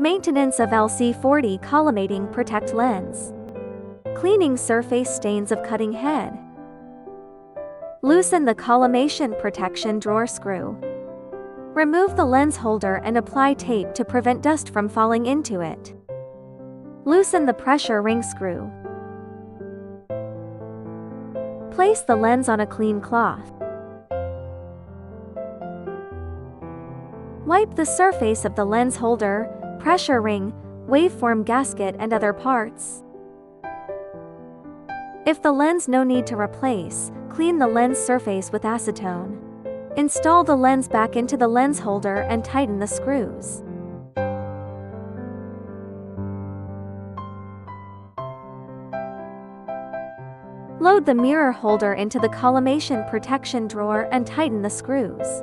Maintenance of LC40 collimating protect lens. Cleaning surface stains of cutting head. Loosen the collimation protection drawer screw. Remove the lens holder and apply tape to prevent dust from falling into it. Loosen the pressure ring screw. Place the lens on a clean cloth. Wipe the surface of the lens holder, pressure ring, waveform gasket and other parts. If the lens no need to replace, clean the lens surface with acetone. Install the lens back into the lens holder and tighten the screws. Load the mirror holder into the collimation protection drawer and tighten the screws.